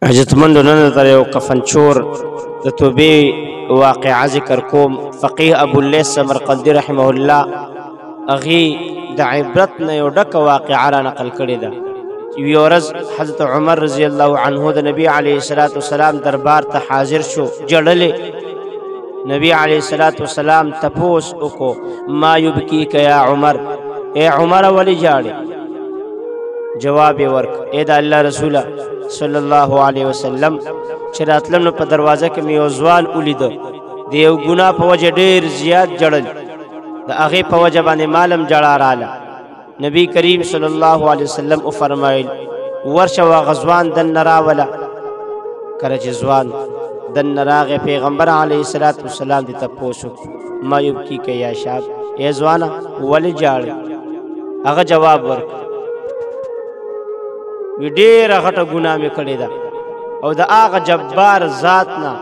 حاجتمندو نن در یو کفنچور د توبې واقعه ذکر کوم. فقيه ابو الليث سمرقندي رحمه الله اغي د عبرت نه یو ډکه واقعه را نقل کړې ده. یوه ورځ حضرت عمر رضی الله عنه د نبی علیه الصلاة والسلام دربار ته حاضر شو، جړلې. نبی علیه الصلاة والسلام تپوس وکړو ما یبکیک یا عمر، اے عمر ولې جاړې؟ جواب یې ورک اے د الله رسوله صلی الله علیه وسلم چې راتلم نو په دروازه کې مې یو ځوان ولیده، د یو ګناه په وجه ډېر زیات جړل، د هغې په وجه باندې مالم جړا راله. نبی کریم صلی الله علیه وسلم وفرمایل ورشه هغه ځوان دننه راوله. کله چې ځوان دننه راغی پیغمبر علیه الصلاة والسلام دې تپوس وکړو ما یبکیک یا شاب، ای ځوانه ولې جاړې؟ هغه جواب ورک وی ډېره غټه ګناه مې کړې ده او د هغه جبار ذات نه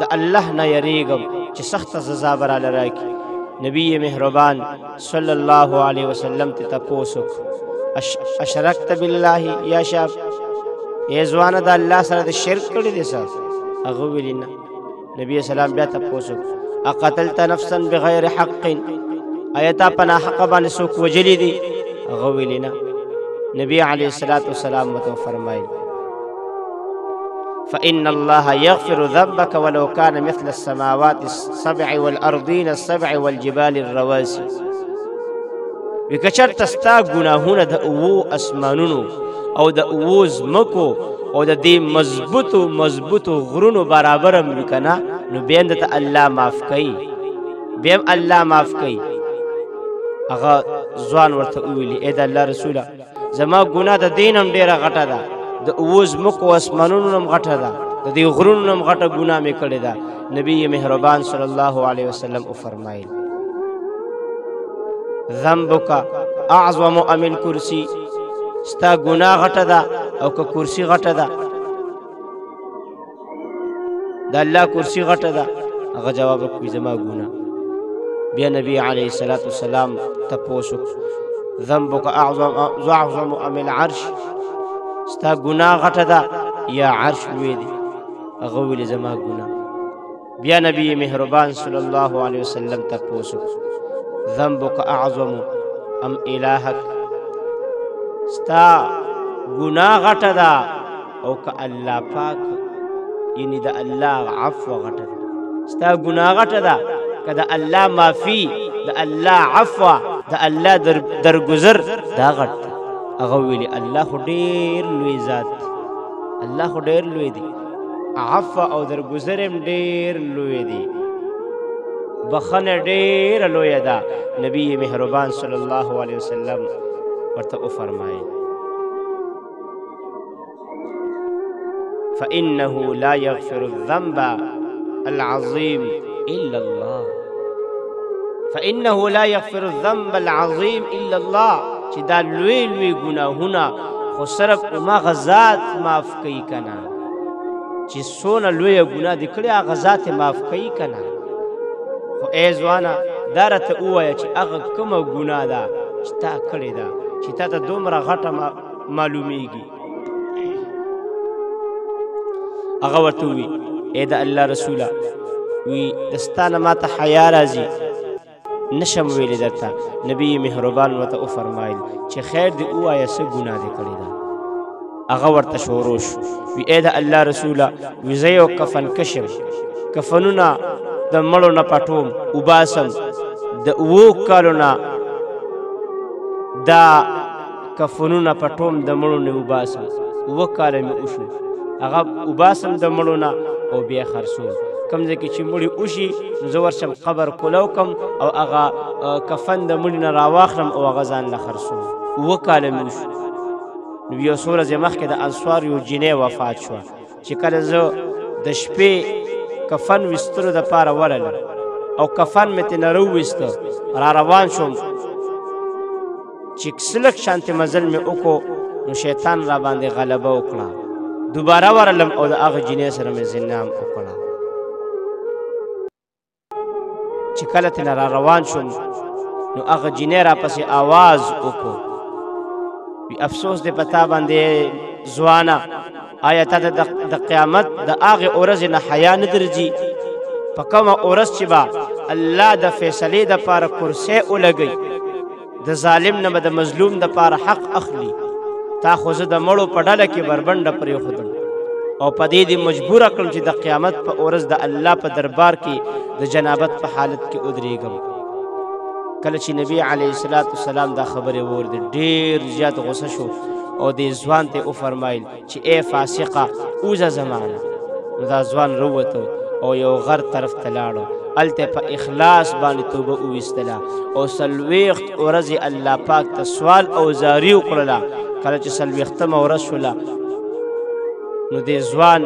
د الله نه یریږم چې سخته سزا به راله راکړي. نبی مهربان صلی الله علیه وسلم ته تپوس وکړو اشرکت بالله یا شاب، ای ځوانه د الله سره د شرک کړی دی څه؟ هغه ویلي نه. نبي اسلام بیا تپوس وکړو اقتلت نفسا بغیر حق، آیا تا په ناحقه باندې څوک وژلي دي؟ هغه ویلي نه. نبی علیه الصلاة والسلام ورته فرمایل فإن الله يغفر ذنبك ولو كان مثل السماوات السبع والأرضين السبع والجبال الرواسي. وی که چېرته ستا ګناهونه د اوو اسمانونو او د اوو ځمکو او د دې مضبوطو غرونو برابر هم وي که نه، نو بیا هم درته الله معاف کوي، بیا هم الله معاف کوي. هغه ځوان ورته وویلي ای د الله رسوله زما ګناه د دین هم ډېره غټه ده، د اوو ځمکو اسمانونو هم غټه ده، د دې غرونو هم غټه ګناه مې کړې ده. نبی مهربان صلی الله علیه وسلم وفرمایل ذنبک اعظم ام الکرسی، ستا ګناه غټه ده او که کرسی غټه ده؟ د الله کرسی غټه ده؟ هغه جواب وکړي زما ګناه. بیا نبی علیه الصلاة والسلام تپوس وکړو ذنبک اعظم ام العرش، ستا ګناه غټه ده یا عرش لوی دی؟ هغه ویلي زما ګناه. بیا نبی مهربان صلی الله علیه وسلم تپوس وکړو ذنبک اعظم ام الهک، ستا ګناه غټه ده او که الله پاک یعنی د الله عفو غټه ده؟ ستا ګناه غټه ده که د الله معافي، د الله عفو، د الله درګذر دا غټ ده؟ هغه ویلي الله خو ډېر لوی ذات دی، الله خو ډېر لوی دی، عفو او درګذر هم ډېر لوی دی، بخنه ډېره لویه ده. نبی مهربان صلی الله علیه وسلم ورته وفرمایل فإنه لا يغفر الذنب العظيم إلا الله، فإنه لا يغفر الذنب العظيم إلا الله، چې دا لوی لوی ګناهونه خو صرف هماغه ذات معاف کوي که نه، چې څونه لویه ګناه دې کړې هغه ذات یې معاف کوي که نه. خو ای ځوانه دا راته ووایه چې هغه کومه ګناه ده چې تا کړې ده چې تا ته دومره غټه معلومیږي؟ هغه ورته ووي ای د الله رسوله وی د ستا نه ما ته حیا راځي، نشم ویلی درته. نبی مهربان ورته وفرمایل چې خیر دې ووایه څه ګناه دې کړې ده؟ هغه ورته شروع شو وی ای د الله رسوله وی زه یو کفن کشم، کفنونه د مړو نه پټوم وباسم، د اوو کالو نه دا کفنونه پټوم د مړو نه وباسم، اووه کاله مې وشو، هغه وباسم د مړو نه او بیا خرڅوم. کوم ځای کې چې مړي وشي نو زه ورشم قبر کولو کم او هغه کفن د مړي نه راواخلم او هغه ځان له خرڅوم. اووه کاله مې وشو. نو یو څو ورځې مخکې د انصار یو جینۍ وفات شوه چې کله زه د شپې کفن ویستلو دپاره ورغلم او کفن مې ترې نه راوویسته، را روان شوم چې سلک شانتې مزل مې وکړو نو شیطان را باندې غلبه وکړه، دوباره ورغلم او د هغه جینۍ سره مې زنا وکړه. چې کله ترې نه را روان شوم نو هغه جینۍ را پسې آواز وکړو وی افسوس دې په تا باندې ځوانه، آیا ته د قیامت د هغې ورځې نه حیا نه درځي په کومه ورځ چې به الله د فیصلې دپاره کرسی ولګوي د ظالم نه به د مظلوم دپاره حق اخلي تا خو زه د مړو په ډله کې بربنډه پرېښودم او په دې دې مجبوره کړم چې د قیامت په ورځ د الله په دربار کې د جنابت په حالت کې ودرېږم کله چې نبی علیه السلام دا خبرې واورېدې ډېر زیات غصه شو او دې ځوان ته وفرمایل چې ای فاسقه اوځه زمانه نو دا ځوان راووته او یو غر طرف ته لاړو هلته په اخلاص باندې توبه وویستله او 40 ورځې الله پاک ته سوال او زاري وکړله کله چې 40مه ورځ شوله نو دې ځوان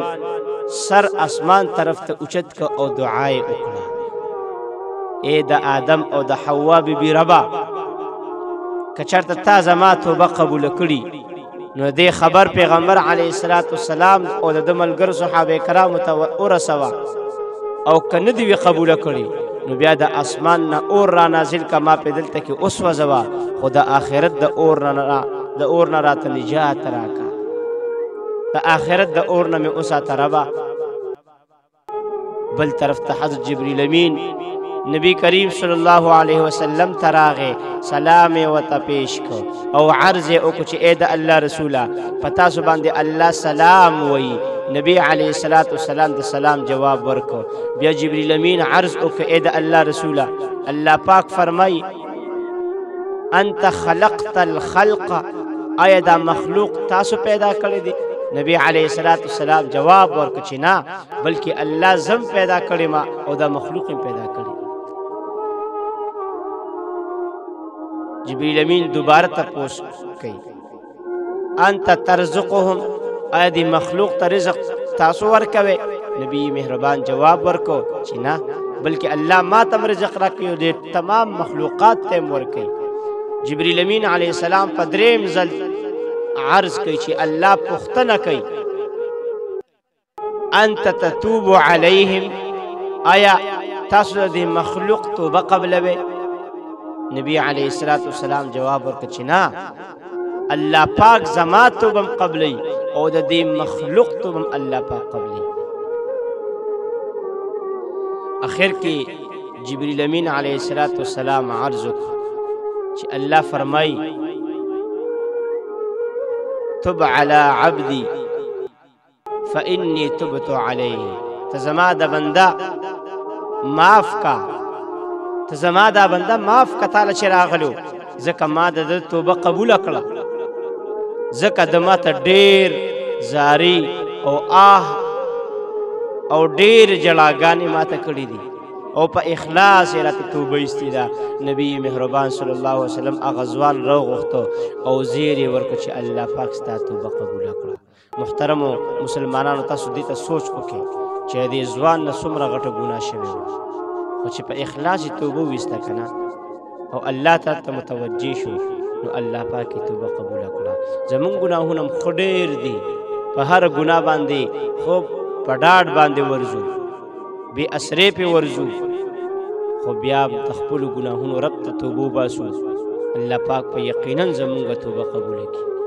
سر اسمان طرف ته اوچت که او دعا یې وکړه ای د آدم او د حوا بیبي ربه که چېرته تا زما توبه قبوله کړي نو دې خبر پیغمبر علیه السلام او د ده ملګرو صحابه کرامو ته ورسوه او که نه دې وي قبوله کړي نو بیا د اسمان نه اور را نازل که ما پې دلته کې وسوځوه خو د آخرت د اور نه راته نجات راکه د آخرت د اور نه مې وساته ربه بل طرف ته حضرت جبریل امین نبی کریم صلی الله علیه وسلم ته راغی سلام یې ورته پیش کړ او عرض یې وکړو چې ای د الله رسوله په تاسو باندې الله سلام وایي نبی علیه السلام د سلام جواب ورکړ بیا جبریل امین عرض وکړ ای د الله رسوله الله پاک فرمایي انت خلقت الخلق آیا دا مخلوق تاسو پیدا کړی دی نبی علیه السلام جواب ورکړ چې نه بلکې الله زم پیدا کړی ما او دا مخلوق هم پیدا کړی جبریل امین دوباره تپوس کوي انت ترزقهم آیا دی مخلوق ته رزق تاسو ورکوئ نبی مهربان جواب ورکړ چې نه بلکې الله ما ته رزق راکوي او د تمام مخلوقات ته هم ورکوي جبریل امین علیه السلام په دریم ځل عرض کوي چې الله پوښتنه کوي انت تتوب علیهم آیا تاسو د مخلوق توبه قبلوئ نبی علیه السلام جواب ورکړ چې نه الله پاک زما توبه قبلی او د دې مخلوق توبه الله پاک قبلی اخر کې جبریل امین علیه السلام عرض وکړ چې الله فرمایي تب علی عبدی فانی تبت علیه ته زما د بنده معاف کا ته زما دا بنده معاف که تاله چې راغلو ځکه ما د ده توبه قبوله کړه ځکه د ما ته ډېر زاري او او ډېر جړاګانې ما ته کړي دي او په اخلاص یې راته توبه ایستې ده نبی مهربان صلی الله علیه وسلم هغه ځوان راوغوښته او زیر یې ورکړه چې الله پاک ستا توبه قبوله کړه محترمو مسلمانانو تاسو دې ته سوچ وکړئ چې دې ځوان نه څومره غټه ګناه شوې وه خو چې په اخلاص یې توبه ویسته که نه او الله ته متوجه شو نو الله پاک یې توبه قبوله کړه زمونږ ګناهونه هم خو ډېر دي په هر ګناه باندې خو په ډاډ باندې ورځو بې اسرې پې ورځو خو بیا د خپلو ګناهونو رب ته توبه وباسو الله پاک په یقینا زمونږ توبه قبوله کړي